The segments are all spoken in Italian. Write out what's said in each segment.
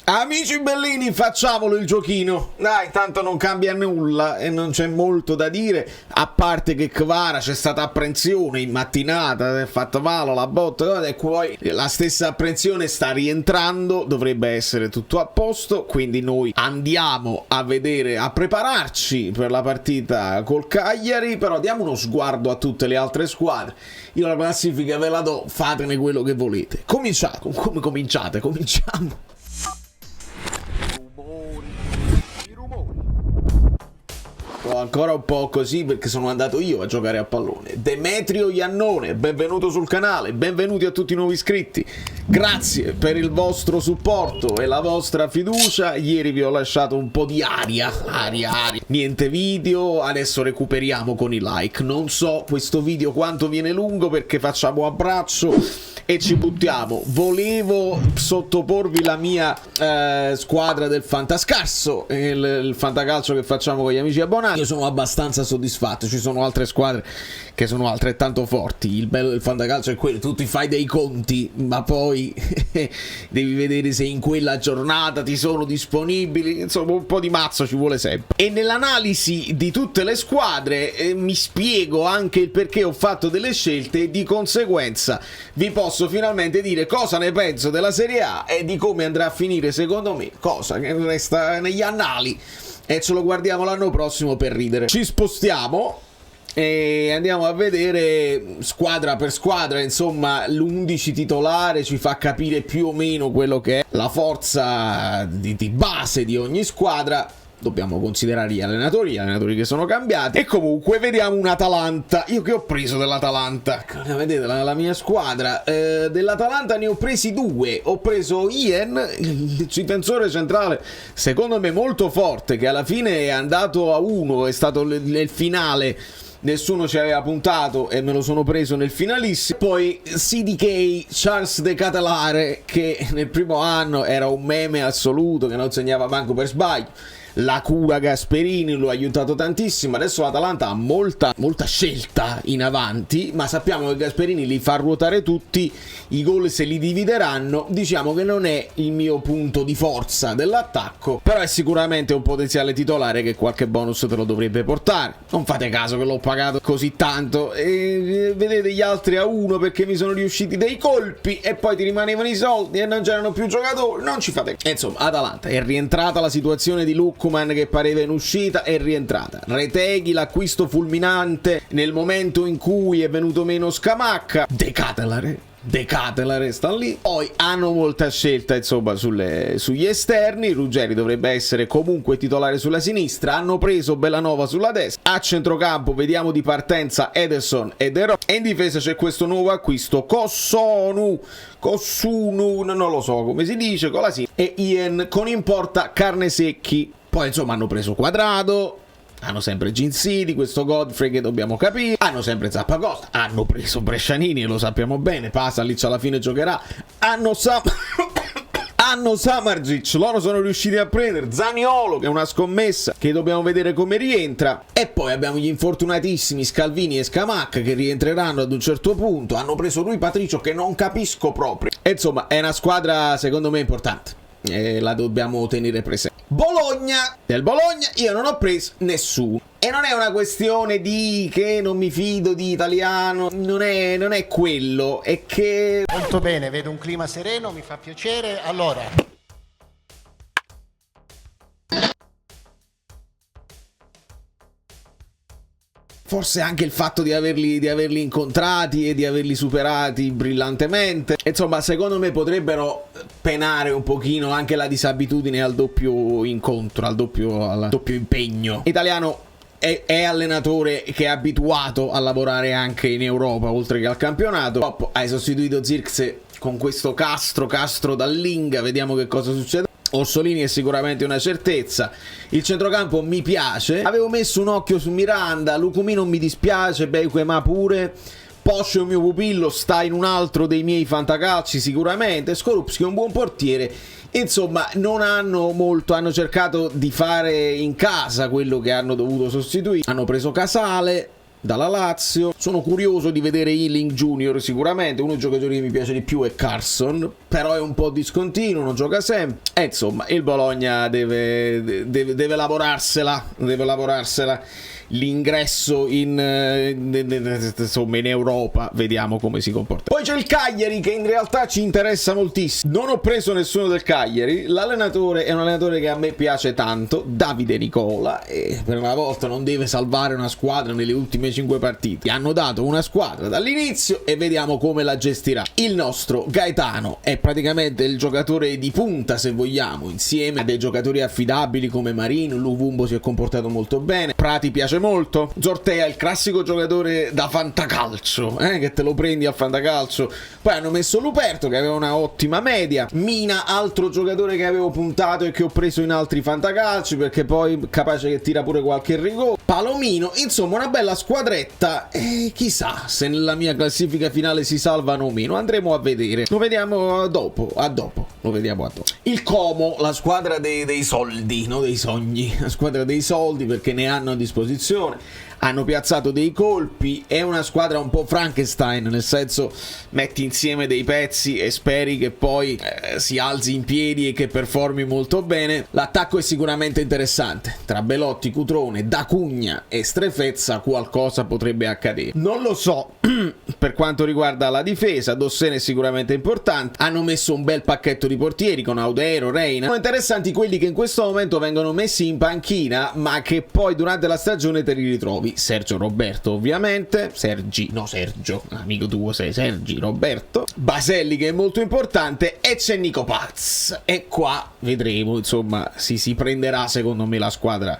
Amici bellini, facciamolo il giochino. Dai, tanto non cambia nulla e non c'è molto da dire, a parte che Kvara c'è stata apprensione in mattinata, è fatta male la botta, e poi la stessa apprensione sta rientrando, dovrebbe essere tutto a posto, quindi noi andiamo a vedere, a prepararci per la partita col Cagliari, però diamo uno sguardo a tutte le altre squadre. Io la classifica ve la do, fatene quello che volete. Cominciate, come cominciate? Cominciamo. Ancora un po' così perché sono andato io a giocare a pallone. Demetrio Iannone, benvenuto sul canale, benvenuti a tutti i nuovi iscritti. Grazie per il vostro supporto e la vostra fiducia. Ieri vi ho lasciato un po' di aria. Niente video, adesso recuperiamo con i like. Non so questo video quanto viene lungo perché facciamo a braccio e ci buttiamo. Volevo sottoporvi la mia squadra del Fantascarso, il fantacalcio che facciamo con gli amici abbonati. Io sono abbastanza soddisfatto, ci sono altre squadre che sono altrettanto forti. Il bello del fantacalcio è quello, tu ti fai dei conti, ma poi devi vedere se in quella giornata ti sono disponibili, insomma un po' di mazzo ci vuole sempre. E nell'analisi di tutte le squadre mi spiego anche il perché ho fatto delle scelte e di conseguenza vi posso finalmente dire cosa ne penso della Serie A e di come andrà a finire secondo me, cosa che resta negli annali e ce lo guardiamo l'anno prossimo per ridere. Ci spostiamo e andiamo a vedere squadra per squadra, insomma l'11 titolare ci fa capire più o meno quello che è la forza di base di ogni squadra. Dobbiamo considerare gli allenatori che sono cambiati. E comunque vediamo un Atalanta. Io che ho preso dell'Atalanta? Vedete la mia squadra. Dell'Atalanta ne ho presi due. Ho preso Ian, il difensore centrale, secondo me molto forte, che alla fine è andato a 1, è stato nel finale. Nessuno ci aveva puntato e me lo sono preso nel finalissimo. Poi CDK, Charles De Ketelare, che nel primo anno era un meme assoluto, che non segnava manco per sbaglio. La cura Gasperini lo ha aiutato tantissimo. Adesso l'Atalanta ha molta scelta in avanti, ma sappiamo che Gasperini li fa ruotare tutti, i gol se li divideranno. Diciamo che non è il mio punto di forza dell'attacco, però è sicuramente un potenziale titolare che qualche bonus te lo dovrebbe portare. Non fate caso che l'ho pagato così tanto e vedete gli altri a 1 perché mi sono riusciti dei colpi e poi ti rimanevano i soldi e non c'erano più giocatori. Non ci fate caso. Insomma, Atalanta è rientrata la situazione di Lukman che pareva in uscita, è rientrata. Reteghi, l'acquisto fulminante nel momento in cui è venuto meno Scamacca. De Ketelare sta lì. Poi hanno molta scelta insomma sugli esterni. Ruggeri dovrebbe essere comunque titolare sulla sinistra. Hanno preso Bellanova sulla destra. A centrocampo vediamo di partenza Ederson e De Rossi. E in difesa c'è questo nuovo acquisto Kossunu, non lo so come si dice, con la sì, e Ian con in porta Carnesecchi. Poi insomma hanno preso Quadrado, hanno sempre Ginsidi, questo Godfrey che dobbiamo capire, hanno sempre Zappacosta, hanno preso Brescianini e lo sappiamo bene, Pasalic alla fine giocherà, hanno Samardzic, loro sono riusciti a prendere Zaniolo che è una scommessa che dobbiamo vedere come rientra, e poi abbiamo gli infortunatissimi Scalvini e Scamacca che rientreranno ad un certo punto. Hanno preso Rui Patricio che non capisco proprio, e insomma è una squadra secondo me importante e la dobbiamo tenere presente. Bologna, del Bologna io non ho preso nessuno e non è una questione di che non mi fido di Italiano, non è quello, è che molto bene, vedo un clima sereno, mi fa piacere. Allora, forse anche il fatto di averli incontrati e di averli superati brillantemente. Insomma, secondo me potrebbero penare un pochino anche la disabitudine al doppio incontro, al doppio impegno. Italiano è allenatore che è abituato a lavorare anche in Europa oltre che al campionato. Hai sostituito Zirkzee con questo Castro dall'Inga, vediamo che cosa succede. Orsolini è sicuramente una certezza. Il centrocampo mi piace. Avevo messo un occhio su Miranda. Lukumi non mi dispiace. Beuquema pure. Posce è un mio pupillo. Sta in un altro dei miei fantacalci sicuramente. Skorupski è un buon portiere. Insomma, non hanno molto. Hanno cercato di fare in casa quello che hanno dovuto sostituire. Hanno preso Casale. dalla Lazio. Sono curioso di vedere Ealing Junior sicuramente, uno dei giocatori che mi piace di più è Carson, però è un po' discontinuo, non gioca sempre, e insomma il Bologna deve lavorarsela. L'ingresso insomma in Europa, vediamo come si comporta. Poi c'è il Cagliari, che in realtà ci interessa moltissimo. Non ho preso nessuno del Cagliari, l'allenatore è un allenatore che a me piace tanto, Davide Nicola, e per una volta non deve salvare una squadra nelle ultime 5 partite. Gli hanno dato una squadra dall'inizio e vediamo come la gestirà. Il nostro Gaetano è praticamente il giocatore di punta, se vogliamo, insieme a dei giocatori affidabili come Marino. Luvumbo si è comportato molto bene, Prati piace molto, Zortea il classico giocatore da fantacalcio, che te lo prendi a fantacalcio. Poi hanno messo Luperto, che aveva una ottima media, Mina altro giocatore che avevo puntato e che ho preso in altri fantacalci, perché poi capace che tira pure qualche rigore, Palomino, insomma una bella squadretta, e chissà se nella mia classifica finale si salvano o meno, andremo a vedere, lo vediamo dopo, lo vediamo a dopo. Il Como, la squadra dei soldi, no, dei sogni, la squadra dei soldi, perché ne hanno a disposizione, hanno piazzato dei colpi, è una squadra un po' Frankenstein, nel senso metti insieme dei pezzi e speri che poi si alzi in piedi e che performi molto bene. L'attacco è sicuramente interessante, tra Belotti, Cutrone, D'Acugna e Strefezza qualcosa potrebbe accadere, non lo so. Per quanto riguarda la difesa, Dossena è sicuramente importante, hanno messo un bel pacchetto di portieri con Audero, Reina. Sono interessanti quelli che in questo momento vengono messi in panchina ma che poi durante la stagione te li ritrovi. Sergio Roberto ovviamente, Sergio, amico tuo sei Sergi Roberto, Baselli che è molto importante, e c'è Nico Paz, e qua vedremo, insomma si prenderà secondo me la squadra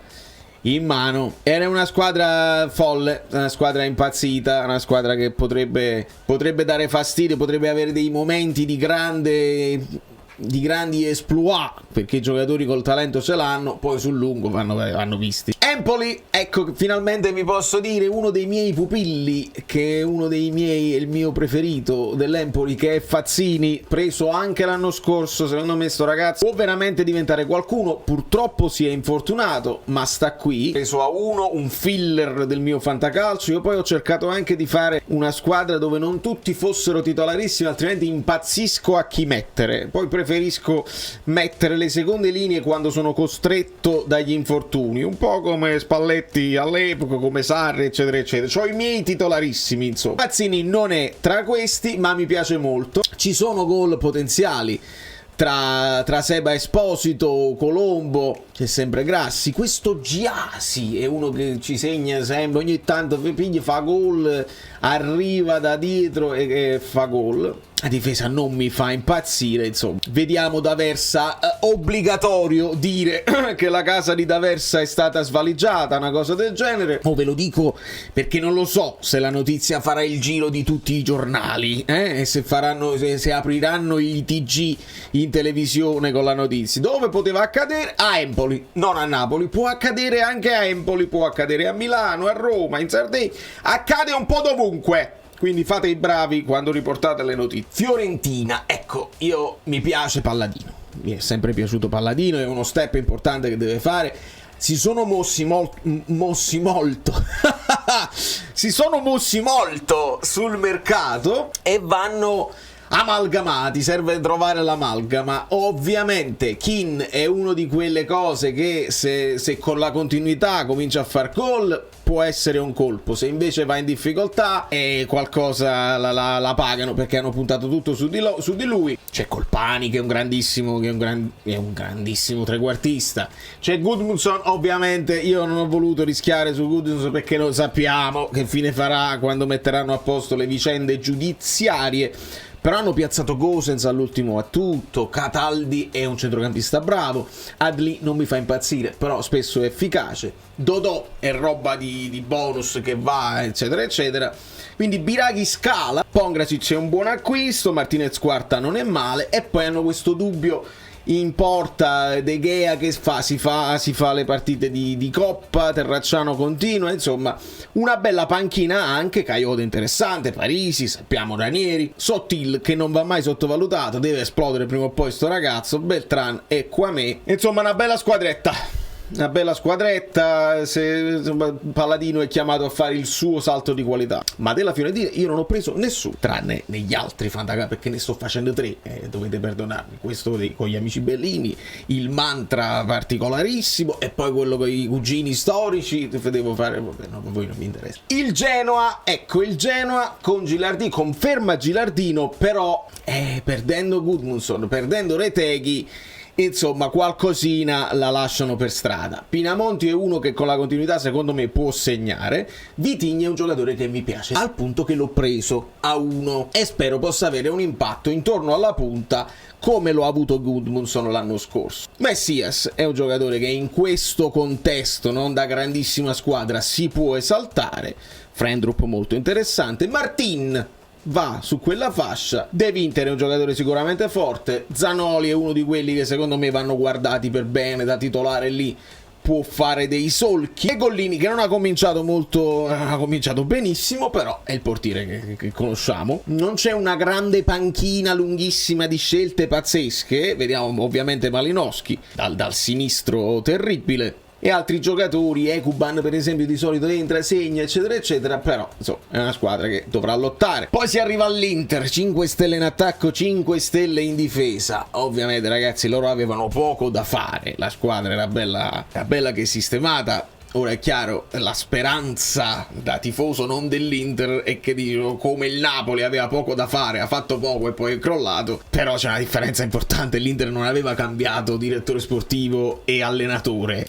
in mano. Era una squadra folle, una squadra impazzita, una squadra che potrebbe dare fastidio, potrebbe avere dei momenti di grandi exploit, perché i giocatori col talento ce l'hanno, poi sul lungo vanno visti. Empoli, ecco, finalmente vi posso dire uno dei miei pupilli, che è il mio preferito dell'Empoli, che è Fazzini, preso anche l'anno scorso. Secondo me sto ragazzo può veramente diventare qualcuno, purtroppo si è infortunato ma sta qui, preso a un filler del mio fantacalcio. Io poi ho cercato anche di fare una squadra dove non tutti fossero titolarissimi, altrimenti impazzisco a chi mettere, poi preferisco mettere le seconde linee quando sono costretto dagli infortuni, un po' come Spalletti all'epoca, come Sarri, eccetera eccetera. C'ho i miei titolarissimi, insomma. Mazzini non è tra questi, ma mi piace molto. Ci sono gol potenziali tra Seba Esposito, Colombo, c'è sempre Grassi. Questo Giasi è uno che ci segna sempre, ogni tanto fa gol, arriva da dietro e fa gol. La difesa non mi fa impazzire, insomma. Vediamo D'Aversa, obbligatorio dire che la casa di D'Aversa è stata svaligiata, una cosa del genere. O ve lo dico perché non lo so se la notizia farà il giro di tutti i giornali, e se apriranno i TG in televisione con la notizia. Dove poteva accadere? A Empoli, non a Napoli. Può accadere anche a Empoli, può accadere a Milano, a Roma, in Sardegna. Accade un po' dovunque. Quindi fate i bravi quando riportate le notizie. Fiorentina, ecco, mi piace Palladino. Mi è sempre piaciuto Palladino, è uno step importante che deve fare. Si sono mossi molto. Si sono mossi molto sul mercato e vanno amalgamati, serve trovare l'amalgama. Ovviamente Kin è uno di quelle cose che se con la continuità comincia a far gol può essere un colpo, se invece va in difficoltà e qualcosa la pagano, perché hanno puntato tutto su di lui. C'è Colpani che è un grandissimo trequartista, c'è Gudmundsson. Ovviamente io non ho voluto rischiare su Gudmundsson perché lo sappiamo che fine farà quando metteranno a posto le vicende giudiziarie. Però hanno piazzato Gosens all'ultimo a tutto, Cataldi è un centrocampista bravo, Adli non mi fa impazzire, però spesso è efficace, Dodò è roba di bonus che va, eccetera eccetera. Quindi Biraghi scala, Pongracic è un buon acquisto, Martinez quarta non è male, e poi hanno questo dubbio in porta, De Gea che si fa le partite di Coppa, Terracciano continua, insomma una bella panchina anche. Caiote interessante, Parisi, sappiamo Ranieri, Sottil che non va mai sottovalutato, deve esplodere prima o poi sto ragazzo, Beltran e Quamé, insomma una bella squadretta. una bella squadretta, se insomma, Paladino è chiamato a fare il suo salto di qualità. Ma della Fiorentina io non ho preso nessuno, tranne negli altri fantacalci, perché ne sto facendo 3, dovete perdonarmi. Questo con gli amici Bellini, il mantra particolarissimo, e poi quello con i cugini storici, devo fare, vabbè, no, voi non mi interessa. Il Genoa, ecco, il Genoa con Gilardino, conferma Gilardino, però perdendo Gudmundsson, perdendo Retegui, insomma qualcosina la lasciano per strada. Pinamonti è uno che con la continuità secondo me può segnare. Vitigna è un giocatore che mi piace, al punto che l'ho preso a 1 e spero possa avere un impatto intorno alla punta come lo ha avuto Gudmundsson l'anno scorso. Messias è un giocatore che in questo contesto non da grandissima squadra si può esaltare. Frendrup molto interessante. Martin va su quella fascia. De Winter è un giocatore sicuramente forte. Zanoli è uno di quelli che secondo me vanno guardati per bene, da titolare lì può fare dei solchi. E Gollini, che non ha cominciato molto, ha cominciato benissimo, però è il portiere che conosciamo. Non c'è una grande panchina lunghissima di scelte pazzesche. Vediamo ovviamente Malinowski dal sinistro terribile, e altri giocatori. Ekuban per esempio di solito entra, segna, eccetera eccetera, però insomma è una squadra che dovrà lottare. Poi si arriva all'Inter, 5 stelle in attacco, 5 stelle in difesa. Ovviamente ragazzi, loro avevano poco da fare, la squadra era bella che sistemata. Ora è chiaro, la speranza da tifoso non dell'Inter è che dico, come il Napoli aveva poco da fare, ha fatto poco e poi è crollato. Però c'è una differenza importante, l'Inter non aveva cambiato direttore sportivo e allenatore.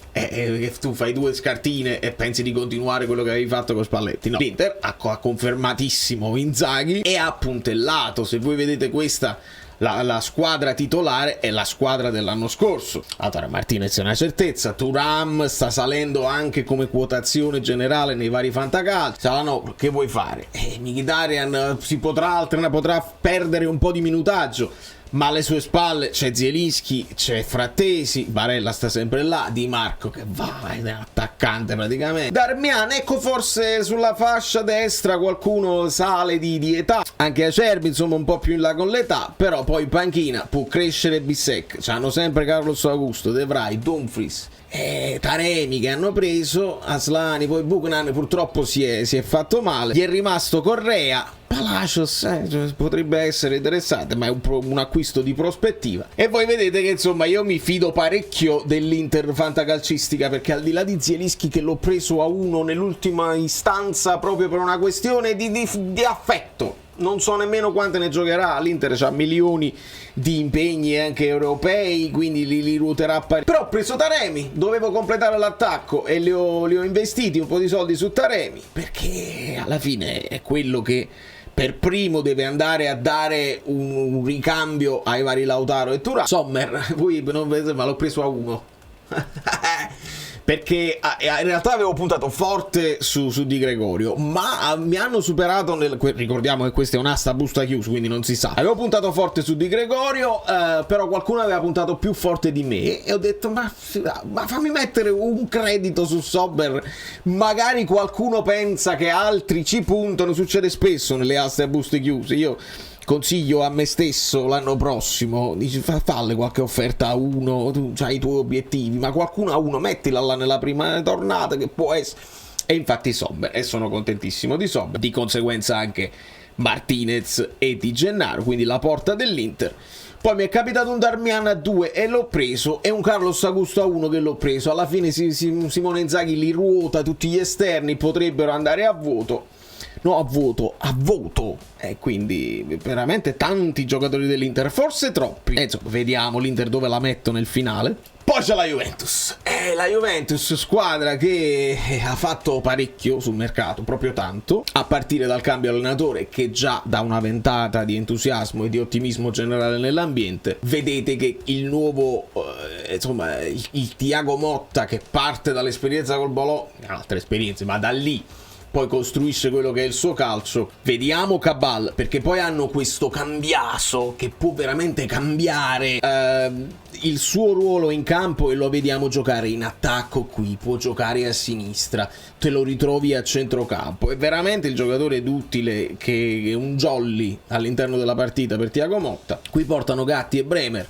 Tu fai 2 scartine e pensi di continuare quello che avevi fatto con Spalletti. No, l'Inter ha confermatissimo Inzaghi e ha puntellato. Se voi vedete questa, la squadra titolare è la squadra dell'anno scorso. Allora Martinez è una certezza, Thuram sta salendo anche come quotazione generale nei vari fantacalci. Çalhanoğlu, che vuoi fare? Mkhitaryan potrà perdere un po' di minutaggio, ma alle sue spalle c'è Zielinski, c'è Frattesi, Barella sta sempre là, Di Marco che va, è attaccante praticamente. Darmian, ecco, forse sulla fascia destra qualcuno sale di età, anche Acerbi insomma un po' più in là con l'età, però poi in panchina può crescere Bissek, c'hanno sempre Carlos Augusto, De Vrij, Dumfries, Taremi che hanno preso, Aslani, poi Buchanan purtroppo si è fatto male, gli è rimasto Correa, Palacios potrebbe essere interessante, ma è un acquisto di prospettiva. E voi vedete che insomma io mi fido parecchio dell'Inter fantacalcistica, perché al di là di Zielinski che l'ho preso a 1 nell'ultima istanza proprio per una questione di affetto, non so nemmeno quante ne giocherà, l'Inter ha milioni di impegni anche europei, quindi li ruoterà parecchio. Però ho preso Taremi, dovevo completare l'attacco e li ho investiti un po' di soldi su Taremi, perché alla fine è quello che per primo deve andare a dare un ricambio ai vari Lautaro e Thuram. Sommer, voi non vedete, ma l'ho preso a 1 perché in realtà avevo puntato forte su Di Gregorio, ma mi hanno superato ricordiamo che questa è un'asta a busta chiusa, quindi non si sa. Avevo puntato forte su Di Gregorio, però qualcuno aveva puntato più forte di me e ho detto ma fammi mettere un credito su Sommer, magari qualcuno pensa che altri ci puntano. Succede spesso nelle aste a buste chiuse. Io consiglio a me stesso l'anno prossimo, dici falle qualche offerta a 1, tu hai i tuoi obiettivi, ma qualcuno a 1 mettila là nella prima tornata che può essere. E infatti Sommer, e sono contentissimo di Sommer, di conseguenza anche Martinez e Di Gennaro, quindi la porta dell'Inter. Poi mi è capitato un Darmian a 2 e l'ho preso, e un Carlos Augusto a 1 che l'ho preso. Alla fine Simone Inzaghi li ruota tutti gli esterni, potrebbero andare a voto. No, a voto. E quindi veramente tanti giocatori dell'Inter, forse troppi. Insomma, vediamo l'Inter dove la metto nel finale. Poi c'è la Juventus. La Juventus, squadra che ha fatto parecchio sul mercato, proprio tanto, a partire dal cambio allenatore che già dà una ventata di entusiasmo e di ottimismo generale nell'ambiente. Vedete che il nuovo, insomma, il Thiago Motta, che parte dall'esperienza col Bologna, altre esperienze, ma da lì poi costruisce quello che è il suo calcio. Vediamo Cabal, perché poi hanno questo cambiaso che può veramente cambiare il suo ruolo in campo, e lo vediamo giocare in attacco qui, può giocare a sinistra, te lo ritrovi a centrocampo. È veramente il giocatore duttile, che è un jolly all'interno della partita per Thiago Motta. Qui portano Gatti e Bremer.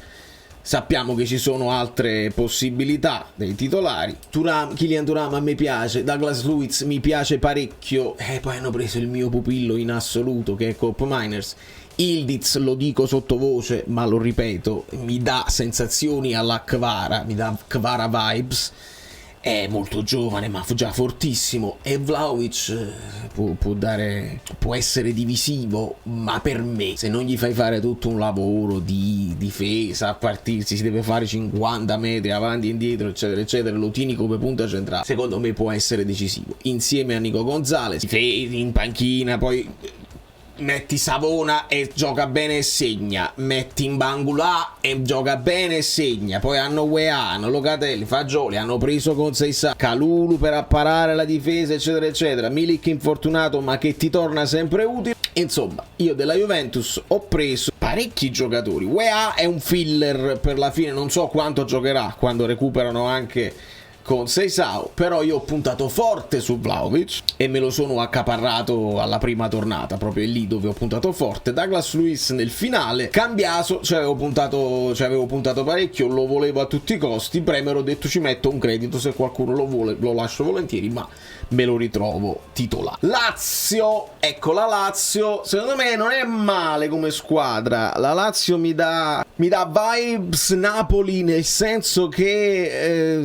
Sappiamo che ci sono altre possibilità dei titolari. Kylian Thuram a me piace, Douglas Luiz mi piace parecchio, poi hanno preso il mio pupillo in assoluto che è Koop Meiners. Yildiz, lo dico sottovoce ma lo ripeto, mi dà sensazioni alla Kvara, mi dà Kvara vibes. È molto giovane ma già fortissimo, e Vlahovic può essere divisivo, ma per me se non gli fai fare tutto un lavoro di difesa, a partirsi si deve fare 50 metri avanti e indietro eccetera eccetera, lo tieni come punta centrale, secondo me può essere decisivo insieme a Nico Gonzalez. In panchina poi metti Savona e gioca bene e segna, metti Mbangula e gioca bene e segna, poi hanno Weah, hanno Locatelli, Fagioli, hanno preso con Seissà, Kalulu per apparare la difesa eccetera eccetera, Milik infortunato ma che ti torna sempre utile. Insomma, io della Juventus ho preso parecchi giocatori. Weah è un filler per la fine, non so quanto giocherà quando recuperano anche con Seisao, però io ho puntato forte su Vlahovic e me lo sono accaparrato alla prima tornata, proprio lì dove ho puntato forte. Douglas Luiz nel finale, Cambiaso ci avevo puntato parecchio, lo volevo a tutti i costi. Bremer ho detto ci metto un credito, se qualcuno lo vuole lo lascio volentieri, ma me lo ritrovo titolare. Lazio, ecco la Lazio, secondo me non è male come squadra. La Lazio mi dà vibes Napoli, nel senso che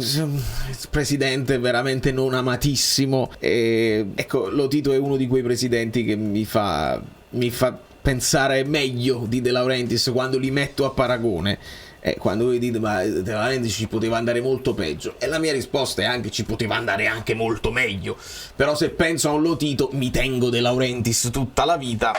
il presidente è veramente non amatissimo, ecco, lo Tito è uno di quei presidenti che mi fa pensare meglio di De Laurentiis quando li metto a paragone. Quando voi dite ma De Laurentiis ci poteva andare molto peggio, e la mia risposta è anche ci poteva andare anche molto meglio, però se penso a un Lotito mi tengo De Laurentiis tutta la vita.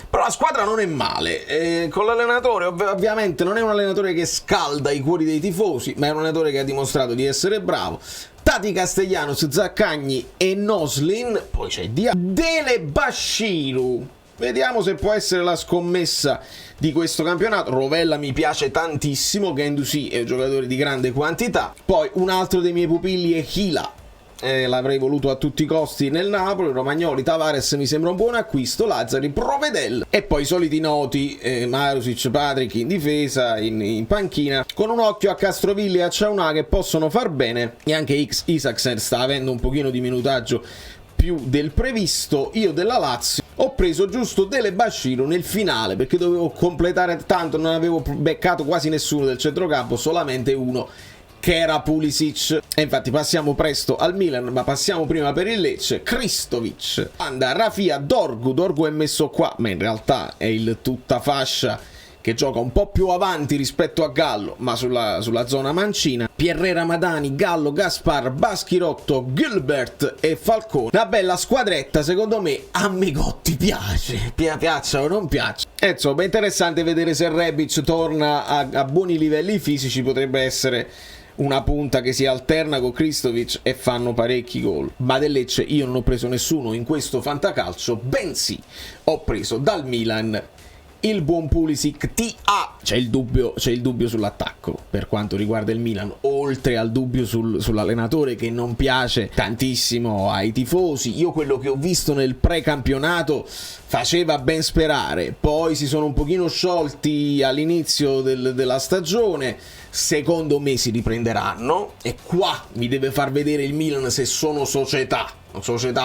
Però la squadra non è male, con l'allenatore ovviamente non è un allenatore che scalda i cuori dei tifosi, ma è un allenatore che ha dimostrato di essere bravo. Tati Castellanos, Zaccagni e Noslin, poi c'è Dele Bashiru. Vediamo se può essere la scommessa di questo campionato. Rovella mi piace tantissimo, Guendouzi è un giocatore di grande quantità. Poi un altro dei miei pupilli è Hila. L'avrei voluto a tutti i costi nel Napoli. Romagnoli, Tavares mi sembra un buon acquisto, Lazzari, Provedel, e poi i soliti noti, Marusic, Patrick in difesa, in panchina, con un occhio a Castrovilli e a Ciaunà che possono far bene, e anche Isaksen sta avendo un pochino di minutaggio più del previsto. Io della Lazio ho preso giusto Dele Bashiru nel finale perché dovevo completare, tanto non avevo beccato quasi nessuno del centrocampo, solamente uno che era Pulisic. E infatti passiamo presto al Milan, ma passiamo prima per il Lecce. Kristovic, Anda, Rafia, Dorgu è messo qua, ma in realtà è il tutta fascia che gioca un po' più avanti rispetto a Gallo, ma sulla zona mancina. Pierre Ramadani, Gallo, Gaspar, Baschirotto, Gilbert e Falcone. Una bella squadretta, secondo me. A Megotti piace, piaccia o non piaccia. Insomma, è interessante vedere se Rebic torna a buoni livelli fisici. Potrebbe essere una punta che si alterna con Kristovic e fanno parecchi gol. Ma del Lecce io non ho preso nessuno in questo fantacalcio, bensì ho preso dal Milan il buon Pulisic. C'è il dubbio sull'attacco per quanto riguarda il Milan, oltre al dubbio sull'allenatore che non piace tantissimo ai tifosi. Io quello che ho visto nel pre-campionato faceva ben sperare, poi si sono un pochino sciolti all'inizio della stagione. Secondo me si riprenderanno, e qua mi deve far vedere il Milan se sono società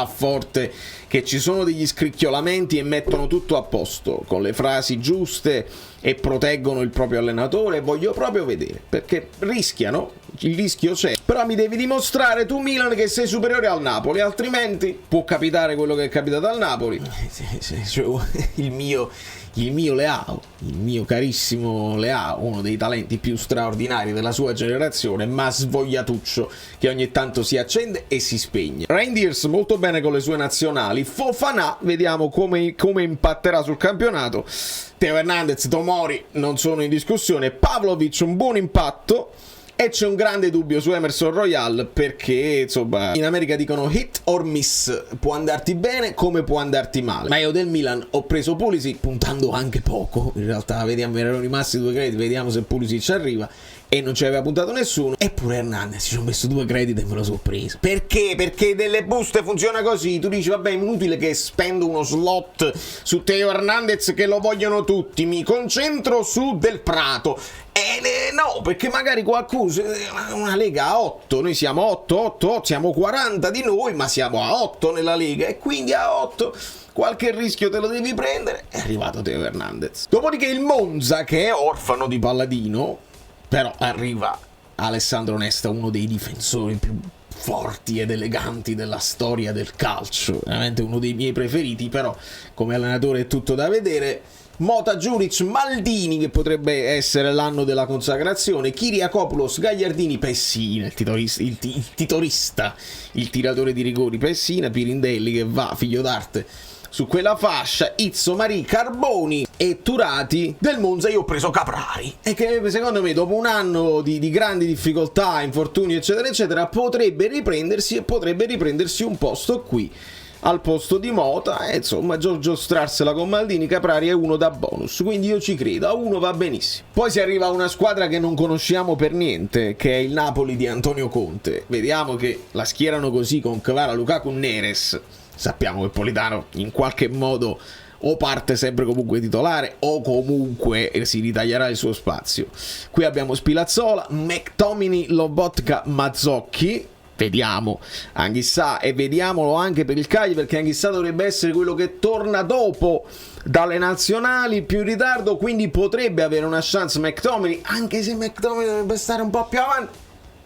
forte, che ci sono degli scricchiolamenti e mettono tutto a posto con le frasi giuste e proteggono il proprio allenatore. Voglio proprio vedere, perché rischiano, il rischio c'è, però mi devi dimostrare tu Milan che sei superiore al Napoli, altrimenti può capitare quello che è capitato al Napoli. Il mio Leao, il mio carissimo Leao, uno dei talenti più straordinari della sua generazione, ma svogliatuccio che ogni tanto si accende e si spegne. Reinders molto bene con le sue nazionali. Fofana, vediamo come impatterà sul campionato. Teo Hernandez, Tomori non sono in discussione. Pavlovic un buon impatto. E c'è un grande dubbio su Emerson Royal, perché insomma in America dicono hit or miss, può andarti bene come può andarti male. Ma io del Milan ho preso Pulisic puntando anche poco, in realtà vediamo, erano rimasti 2 crediti, vediamo se Pulisic ci arriva, e non ci aveva puntato nessuno. Eppure Hernandez ci ho messo 2 crediti e me lo sono preso. Perché? Perché delle buste funziona così. Tu dici vabbè, è inutile che spendo uno slot su Theo Hernandez che lo vogliono tutti, mi concentro su Del Prato. No, perché magari qualcuno, una lega a 8, noi siamo 8, siamo 40 di noi, ma siamo a 8 nella lega, e quindi a 8 qualche rischio te lo devi prendere. È arrivato Theo Hernandez. Dopodiché il Monza, che è orfano di Palladino, però arriva Alessandro Nesta, uno dei difensori più forti ed eleganti della storia del calcio, veramente uno dei miei preferiti, però come allenatore è tutto da vedere. Mota, Juric, Maldini, che potrebbe essere l'anno della consacrazione, Kyriakopoulos, Gagliardini, Pessina, il titorista, il tiratore di rigori, Pessina, Pirindelli che va, figlio d'arte, su quella fascia, Izzo, Marì, Carboni e Turati. Del Monza io ho preso Caprari, e che secondo me dopo un anno di grandi difficoltà, infortuni eccetera eccetera, potrebbe riprendersi un posto qui al posto di Mota, e insomma Giorgio strarsela con Maldini. Caprari è uno da bonus, quindi io ci credo, a uno va benissimo. Poi si arriva a una squadra che non conosciamo per niente, che è il Napoli di Antonio Conte. Vediamo che la schierano così con Kvara, Lukaku, Neres. Sappiamo che Politano in qualche modo o parte sempre comunque titolare o comunque si ritaglierà il suo spazio. Qui abbiamo Spilazzola, McTominay, Lobotka, Mazzocchi. Vediamo Anghissà, e vediamolo anche per il Cagliari, perché Anghissà dovrebbe essere quello che torna dopo dalle nazionali, più in ritardo, quindi potrebbe avere una chance McTominay, anche se McTominay dovrebbe stare un po' più avanti.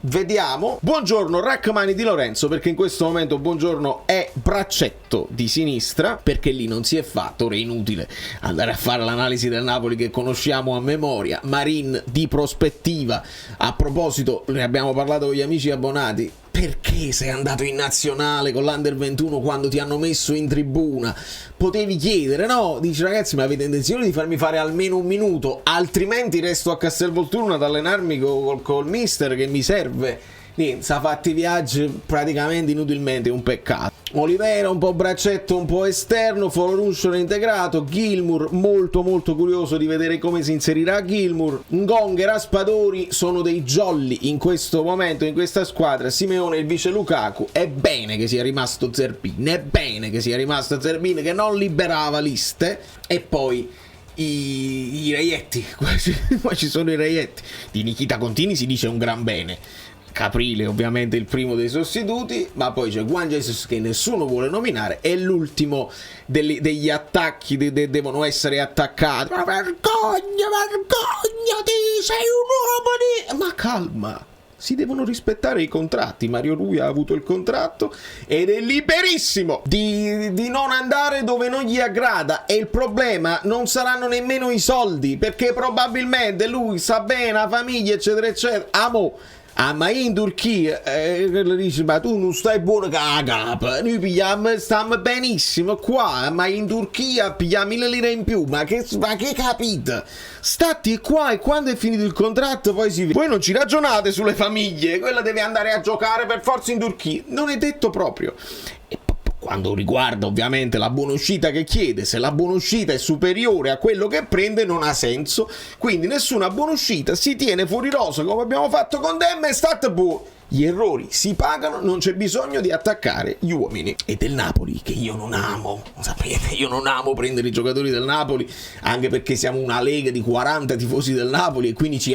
Vediamo. Buongiorno Rachmani di Lorenzo, perché in questo momento Buongiorno è braccetto di sinistra, perché lì non si è fatto. Ora è inutile andare a fare l'analisi del Napoli che conosciamo a memoria. Marin di prospettiva. A proposito, ne abbiamo parlato con gli amici abbonati. Perché sei andato in nazionale con l'Under 21 quando ti hanno messo in tribuna? Potevi chiedere, no? Dici ragazzi, ma avete intenzione di farmi fare almeno un minuto, altrimenti resto a Castelvolturno ad allenarmi col mister che mi serve. Sa fatti viaggi praticamente inutilmente, un peccato. Oliveira un po' braccetto, un po' esterno, Folorunshon integrato, Gilmour molto curioso di vedere come si inserirà Gilmour. Ngong e Raspadori sono dei jolly in questo momento in questa squadra. Simeone il vice Lukaku. È bene che sia rimasto Zerbin, che non liberava liste. E poi i reietti, qua ci sono i reietti di Nikita Contini, si dice un gran bene. Caprile ovviamente il primo dei sostituti, ma poi c'è Juan Jesus che nessuno vuole nominare, e l'ultimo degli attacchi devono essere attaccati. Ma vergognati, sei un uomo di... Ma calma, si devono rispettare i contratti. Mario Rui ha avuto il contratto ed è liberissimo di non andare dove non gli aggrada, e il problema non saranno nemmeno i soldi, perché probabilmente lui sa bene la famiglia eccetera eccetera. Ma in Turchia dice, ma tu non stai buono che la capa, noi stiamo benissimo qua, ma in Turchia pigliamo 1000 lire in più, ma che capite? Stati qua, e quando è finito il contratto poi si vede. Voi non ci ragionate sulle famiglie, quella deve andare a giocare per forza in Turchia, non è detto proprio. E quando riguarda ovviamente la buonuscita che chiede, se la buonuscita è superiore a quello che prende non ha senso, quindi nessuna buonuscita, si tiene fuori rosa come abbiamo fatto con Dem e state buono. Gli errori si pagano, non c'è bisogno di attaccare gli uomini. E del Napoli, che io non amo, sapete, io non amo prendere i giocatori del Napoli, anche perché siamo una lega di 40 tifosi del Napoli e quindi ci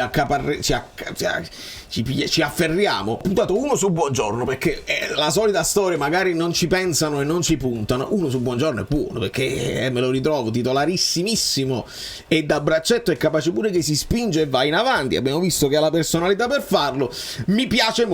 afferriamo. Ho puntato uno su Buongiorno, perché è la solita storia, magari non ci pensano e non ci puntano. Uno su Buongiorno è buono, perché me lo ritrovo titolarissimissimo e da braccetto è capace pure che si spinge e va in avanti. Abbiamo visto che ha la personalità per farlo. Mi piace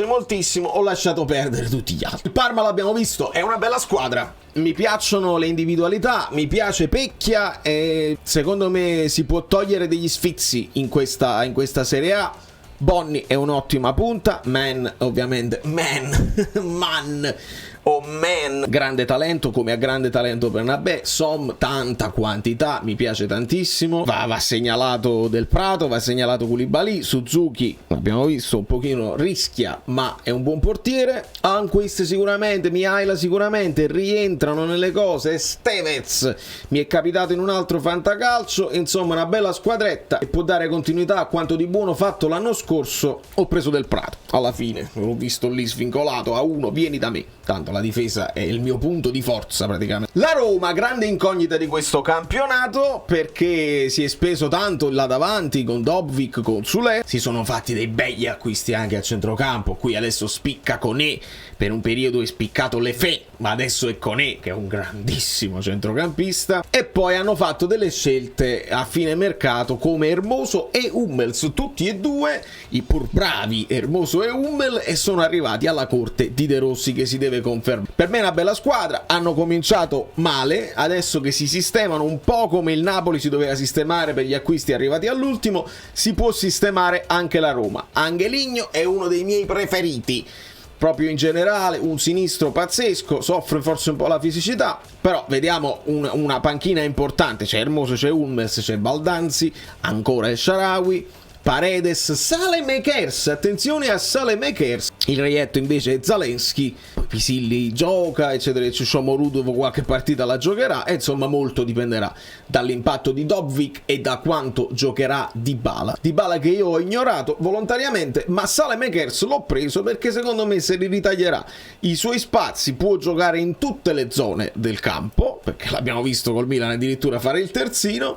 moltissimo. Ho lasciato perdere tutti gli altri. Il Parma l'abbiamo visto, è una bella squadra. Mi piacciono le individualità, mi piace Pecchia, e secondo me si può togliere degli sfizi in questa Serie A. Bonni è un'ottima punta, Man Omen, grande talento, come a grande talento Bernabé. Som, tanta quantità, mi piace tantissimo. Va segnalato Del Prato, va segnalato Koulibaly. Suzuki, abbiamo visto, un pochino rischia, ma è un buon portiere. Anquist sicuramente, Mihaila sicuramente, rientrano nelle cose. Stevez mi è capitato in un altro fantacalcio. Insomma, una bella squadretta e può dare continuità a quanto di buono fatto l'anno scorso. Ho preso Del Prato, alla fine l'ho visto lì svincolato a 1, vieni da me, tanto la difesa è il mio punto di forza praticamente. La Roma, grande incognita di questo campionato, perché si è speso tanto là davanti con Dovbyk, con Sule, si sono fatti dei begli acquisti anche a centrocampo. Qui adesso spicca Koné, per un periodo è spiccato Lefebvre, ma adesso è Koné che è un grandissimo centrocampista. E poi hanno fatto delle scelte a fine mercato come Hermoso e Hummels, tutti e due i pur bravi Hermoso e Hummel, e sono arrivati alla corte di De Rossi che si deve confermare. Per me è una bella squadra, hanno cominciato male, adesso che si sistemano un po' come il Napoli si doveva sistemare per gli acquisti arrivati all'ultimo, si può sistemare anche la Roma. Angeligno è uno dei miei preferiti, proprio in generale, un sinistro pazzesco, soffre forse un po' la fisicità, però vediamo una panchina importante, c'è Hermoso, c'è Hummels, c'è Baldanzi, ancora El Shaarawy, Paredes, Saelemaekers, attenzione a Saelemaekers, il reietto invece è Zalewski, Pisilli gioca, eccetera, Shomoru dopo qualche partita la giocherà, e insomma molto dipenderà dall'impatto di Dovbyk e da quanto giocherà Dybala che io ho ignorato volontariamente, ma Saelemaekers l'ho preso perché secondo me se li ritaglierà i suoi spazi può giocare in tutte le zone del campo, perché l'abbiamo visto col Milan addirittura fare il terzino.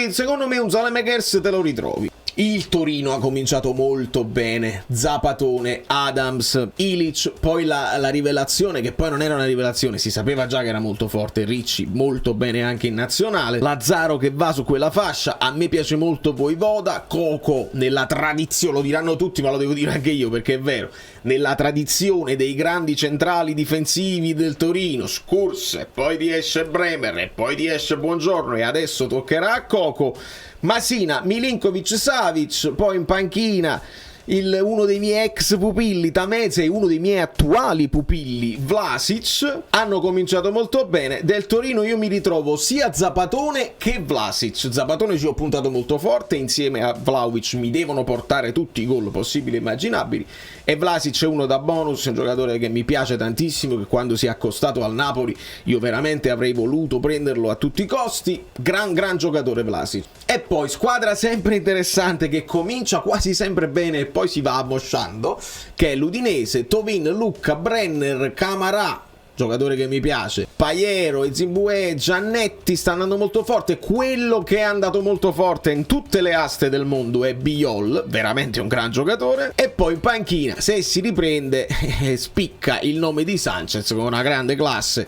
Secondo me un Saelemaekers te lo ritrovi. Il Torino ha cominciato molto bene, Zapatone, Adams, Ilic, poi la rivelazione, che poi non era una rivelazione, si sapeva già che era molto forte, Ricci molto bene anche in nazionale, Lazzaro che va su quella fascia, a me piace molto Voivoda, Coco nella tradizione, lo diranno tutti ma lo devo dire anche io perché è vero, nella tradizione dei grandi centrali difensivi del Torino, Skurse, poi di esce Bremer e poi di esce Buongiorno e adesso toccherà a Coco, Masina, Milinkovic-Savic, poi in panchina uno dei miei ex pupilli Tameze e uno dei miei attuali pupilli Vlasic. Hanno cominciato molto bene. Del Torino io mi ritrovo sia Zapatone che Vlasic. Zapatone ci ho puntato molto forte, insieme a Vlahovic mi devono portare tutti i gol possibili e immaginabili, e Vlasic è uno da bonus, è un giocatore che mi piace tantissimo, che quando si è accostato al Napoli io veramente avrei voluto prenderlo a tutti i costi. Gran giocatore Vlasic. E poi squadra sempre interessante che comincia quasi sempre bene e poi si va ammosciando, che è l'Udinese. Thauvin, Lucca, Brenner, Camarà, giocatore che mi piace, Paiero, Ezimbue, Giannetti sta andando molto forte. Quello che è andato molto forte in tutte le aste del mondo è Biol, veramente un gran giocatore. E poi in panchina, se si riprende, spicca il nome di Sanchez con una grande classe.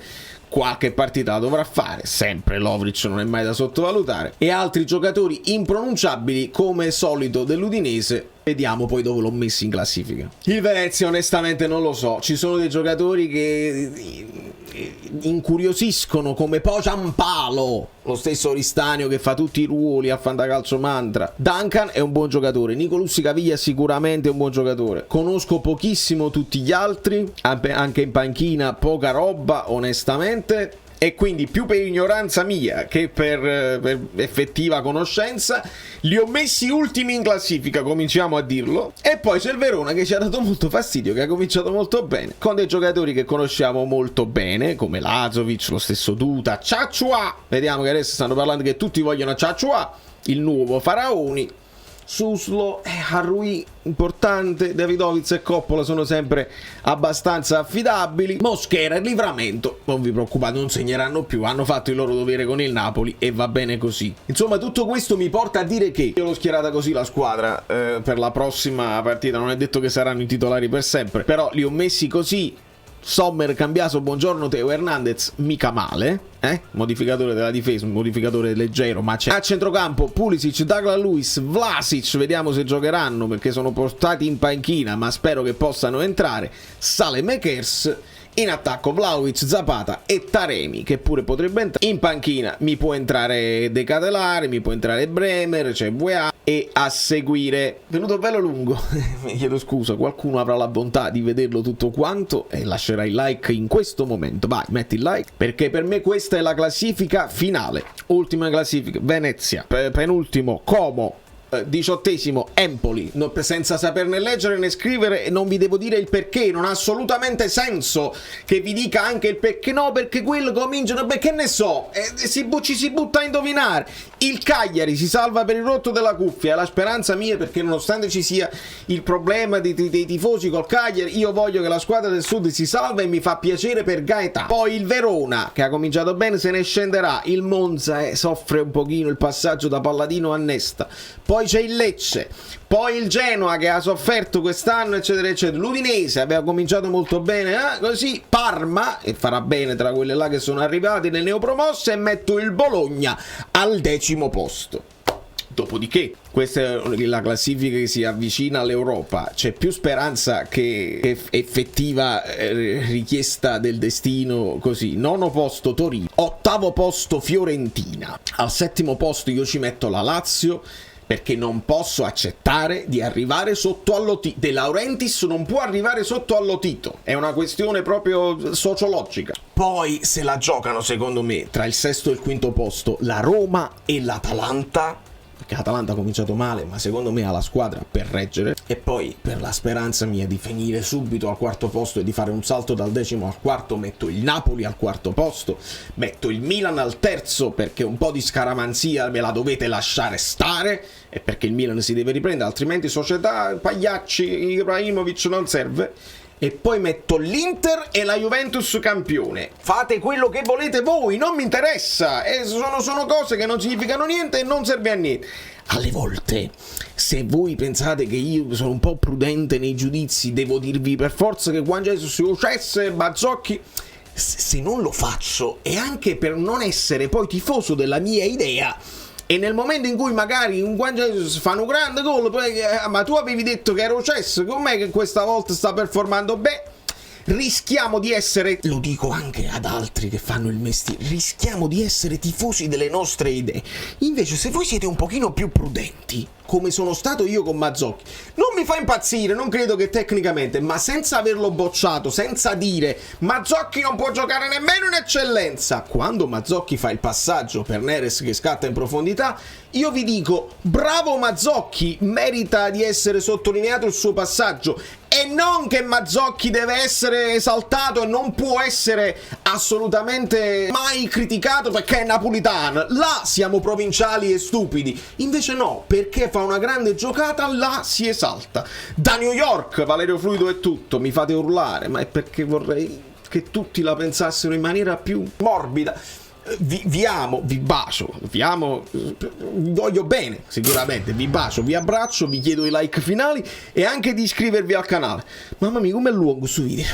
Qualche partita la dovrà fare, sempre Lovric non è mai da sottovalutare, e altri giocatori impronunciabili come solito dell'Udinese. Vediamo poi dove l'ho messo in classifica. Il Venezia onestamente non lo so, ci sono dei giocatori che incuriosiscono come Giampalo, lo stesso Ristanio che fa tutti i ruoli a Fantacalcio Mantra. Duncan è un buon giocatore, Nicolussi Caviglia sicuramente è un buon giocatore, conosco pochissimo tutti gli altri, anche in panchina poca roba onestamente, e quindi più per ignoranza mia che per effettiva conoscenza li ho messi ultimi in classifica, cominciamo a dirlo. E poi c'è il Verona che ci ha dato molto fastidio, che ha cominciato molto bene con dei giocatori che conosciamo molto bene come Lazovic, lo stesso Duta, Ciacciua, vediamo che adesso stanno parlando che tutti vogliono Ciacciua, il nuovo Faraoni, Suslo, Harui importante, Davidovic e Coppola sono sempre abbastanza affidabili, Mosquera e Livramento non vi preoccupate, non segneranno più, hanno fatto il loro dovere con il Napoli e va bene così. Insomma, tutto questo mi porta a dire che io l'ho schierata così la squadra per la prossima partita, non è detto che saranno i titolari per sempre, però li ho messi così. Sommer, Cambiaso, Buongiorno, Teo Hernandez, mica male, modificatore della difesa, un modificatore leggero, ma c'è. A centrocampo Pulisic, Douglas Luiz, Vlasic, vediamo se giocheranno perché sono portati in panchina, ma spero che possano entrare. Saelemaekers In attacco Vlahovic, Zapata e Taremi, che pure potrebbe entrare. In panchina mi può entrare De Ketelare, mi può entrare Bremer, c'è Weah, e a seguire, venuto bello lungo, mi chiedo scusa, qualcuno avrà la bontà di vederlo tutto quanto e lascerà il like in questo momento. Vai, metti il like, perché per me questa è la classifica finale. Ultima classifica, Venezia, penultimo Como, 18° Empoli, senza saperne leggere né scrivere. Non vi devo dire il perché, non ha assolutamente senso che vi dica anche il perché, no, perché quello cominciano, beh, che ne so, ci si butta a indovinare. Il Cagliari si salva per il rotto della cuffia, è la speranza mia, perché nonostante ci sia il problema dei tifosi col Cagliari, io voglio che la squadra del Sud si salva e mi fa piacere per Gaetano. Poi il Verona, che ha cominciato bene, se ne scenderà. Il Monza soffre un pochino il passaggio da Palladino a Nesta. Poi c'è il Lecce, poi il Genoa che ha sofferto quest'anno, eccetera eccetera. L'Udinese aveva cominciato molto bene, così Parma, e farà bene tra quelle là che sono arrivate, le neopromosse, e metto il Bologna al 10° posto. Dopodiché, questa è la classifica che si avvicina all'Europa. C'è più speranza che effettiva richiesta del destino. Così, 9° posto Torino, 8° posto Fiorentina, al 7° posto io ci metto la Lazio, perché non posso accettare di arrivare sotto all'Otito. De Laurentiis non può arrivare sotto all'Otito, è una questione proprio sociologica. Poi se la giocano, secondo me, tra il 6° e il 5° posto la Roma e l'Atalanta, perché l'Atalanta ha cominciato male, ma secondo me ha la squadra per reggere. E poi, per la speranza mia di finire subito al 4° posto e di fare un salto dal 10° al 4°, metto il Napoli al 4° posto, metto il Milan al 3°, perché un po' di scaramanzia me la dovete lasciare stare, e perché il Milan si deve riprendere, altrimenti società, pagliacci, Ibrahimovic non serve. E poi metto l'Inter e la Juventus campione. Fate quello che volete voi, non mi interessa. E sono cose che non significano niente e non serve a niente. Alle volte, se voi pensate che io sono un po' prudente nei giudizi, devo dirvi per forza che Juan Jesus e Mazzocchi. Se non lo faccio, è anche per non essere poi tifoso della mia idea. E nel momento in cui magari un Juan Jesus fa un grande gol, ma tu avevi detto che ero cesso, com'è che questa volta sta performando? Beh, rischiamo di essere, lo dico anche ad altri che fanno il mestiere, rischiamo di essere tifosi delle nostre idee. Invece se voi siete un pochino più prudenti, come sono stato io con Mazzocchi, non mi fa impazzire, non credo che tecnicamente, ma senza averlo bocciato, senza dire Mazzocchi non può giocare nemmeno in eccellenza, quando Mazzocchi fa il passaggio per Neres che scatta in profondità, io vi dico bravo Mazzocchi, merita di essere sottolineato il suo passaggio, e non che Mazzocchi deve essere esaltato e non può essere assolutamente mai criticato perché è napolitano. Là siamo provinciali e stupidi, invece no, perché fa una grande giocata, là si esalta. Da New York, Valerio Fluido è tutto, mi fate urlare, ma è perché vorrei che tutti la pensassero in maniera più morbida. Vi amo, vi bacio, vi amo, vi voglio bene sicuramente, vi bacio, vi abbraccio, vi chiedo i like finali e anche di iscrivervi al canale. Mamma mia, com'è lungo questo video.